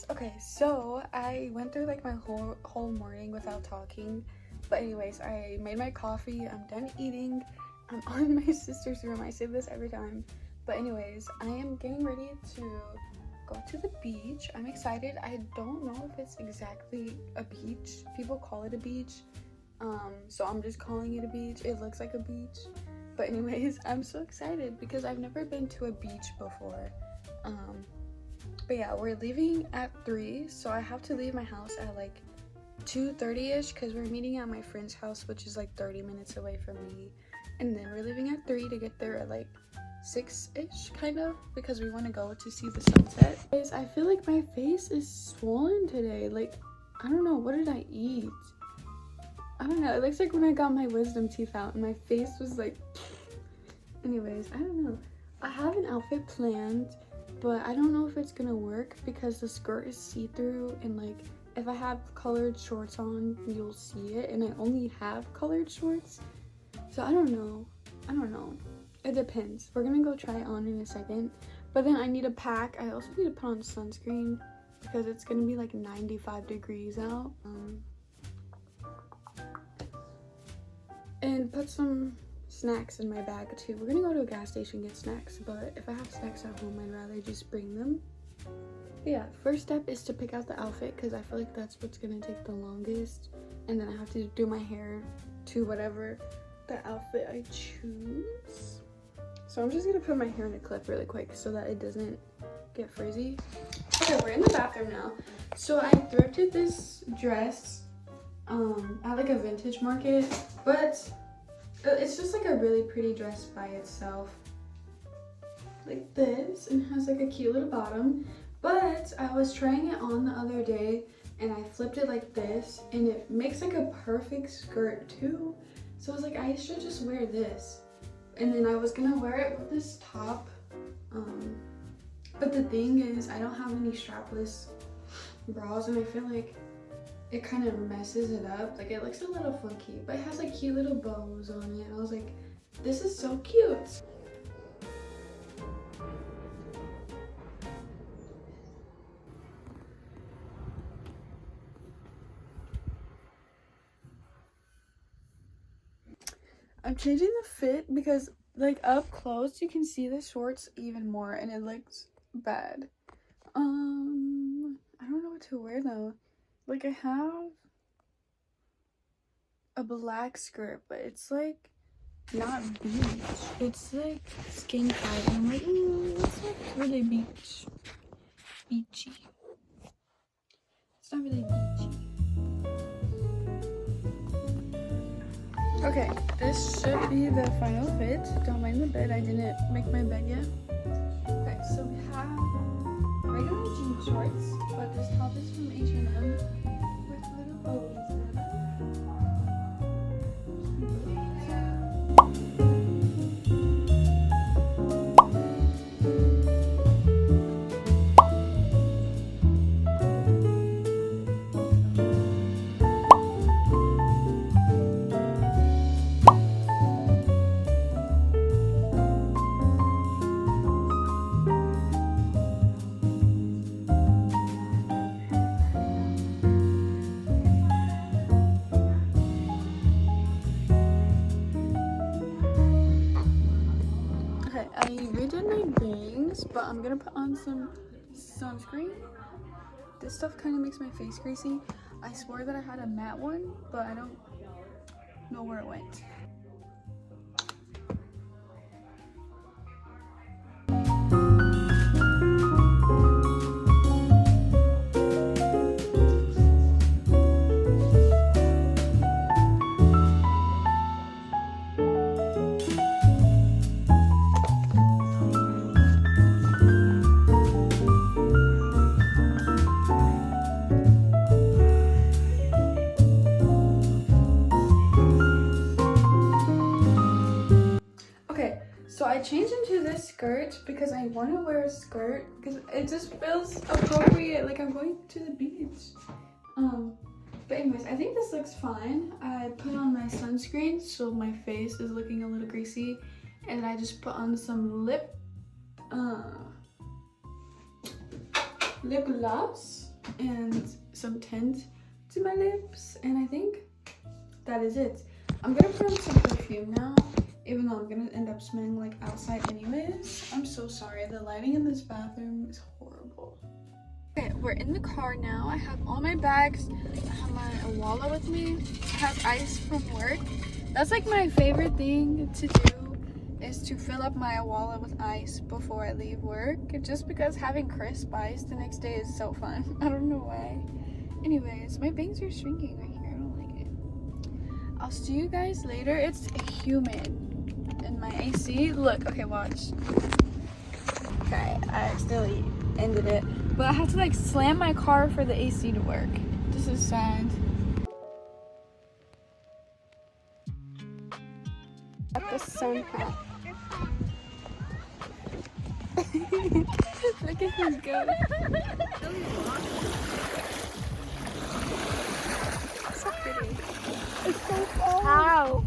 Okay, so I went through like my whole morning without talking, but anyways, I made my coffee. I'm done eating. I'm on my sister's room. I say this every time, but anyways, I am getting ready to go to the beach. I'm excited. I don't know if it's exactly a beach. People call it a beach, so I'm just calling it a beach. It looks like a beach, but anyways, I'm so excited because I've never been to a beach before. But yeah, we're leaving at 3, so I have to leave my house at like 2:30ish because we're meeting at my friend's house, which is like 30 minutes away from me. And then we're leaving at 3 to get there at like 6ish, kind of, because we want to go to see the sunset. Guys, I feel like my face is swollen today. Like, I don't know, what did I eat? I don't know, it looks like when I got my wisdom teeth out and my face was like anyways, I don't know. I have an outfit planned, but I don't know if it's gonna work because the skirt is see-through, and like if I have colored shorts on, you'll see it, and I only have colored shorts, so I don't know. It depends. We're gonna go try it on in a second, but then I need a pack. I also need to put on sunscreen because it's gonna be like 95 degrees out, and put some snacks in my bag too. We're gonna go to a gas station and get snacks, but if I have snacks at home, I'd rather just bring them. But yeah, first step is to pick out the outfit because I feel like that's what's gonna take the longest, and then I have to do my hair to whatever the outfit I choose. So I'm just gonna put my hair in a clip really quick so that it doesn't get frizzy. Okay, we're in the bathroom now. So I thrifted this dress at like a vintage market, but it's just like a really pretty dress by itself, like this, and has like a cute little bottom. But I was trying it on the other day and I flipped it like this, and it makes like a perfect skirt too. So I was like, I should just wear this, and then I was gonna wear it with this top, but the thing is I don't have any strapless bras, and I feel like it kind of messes it up. Like, it looks a little funky, but it has like cute little bows on it. And I was like, this is so cute. I'm changing the fit because like up close you can see the shorts even more and it looks bad. I don't know what to wear though. Like, I have a black skirt, but it's like not beach. It's like skin tight, and I'm like, it's not really beachy. It's not really beachy. Okay, this should be the final fit. Don't mind the bed. I didn't make my bed yet. Okay, so we have regular jean shorts, but this top is from H&M with little bows. redid my bangs, but I'm gonna put on some sunscreen. This stuff kind of makes my face greasy. I swore that I had a matte one, but I don't know where it went. So I changed into this skirt because I want to wear a skirt because it just feels appropriate, like I'm going to the beach. But anyways, I think this looks fine. I put on my sunscreen so my face is looking a little greasy, and I just put on some lip gloss and some tint to my lips, and I think that is it. I'm gonna put on some perfume now, even though I'm gonna end up smelling like outside anyways. I'm so sorry, the lighting in this bathroom is horrible. Okay, we're in the car now. I have all my bags. I have my Awala with me. I have ice from work. That's like my favorite thing to do, is to fill up my Awala with ice before I leave work. Just because having crisp ice the next day is so fun. I don't know why. Anyways, my bangs are shrinking right here. I don't like it. I'll see you guys later. It's humid in my AC. Look, okay, watch. Okay, I accidentally ended it. But I had to like slam my car for the AC to work. This is sad. Got the sun hat. Look at him go. So pretty. It's so cold. Ow.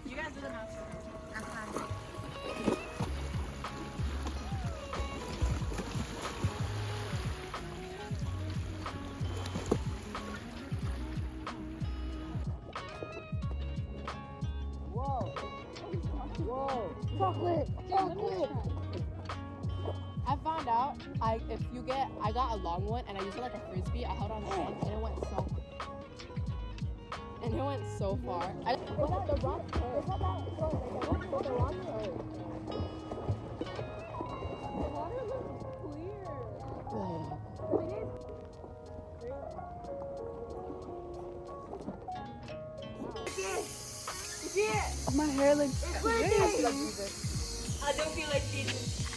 You guys do the house. Whoa! Chocolate! Chocolate! I found out I got a long one and I used it like a frisbee. I held on to it and it went so far. What about the rock? It's not that slow. Like the rock hurt. The water looks clear. Oh, my hair looks crazy. I don't feel like this.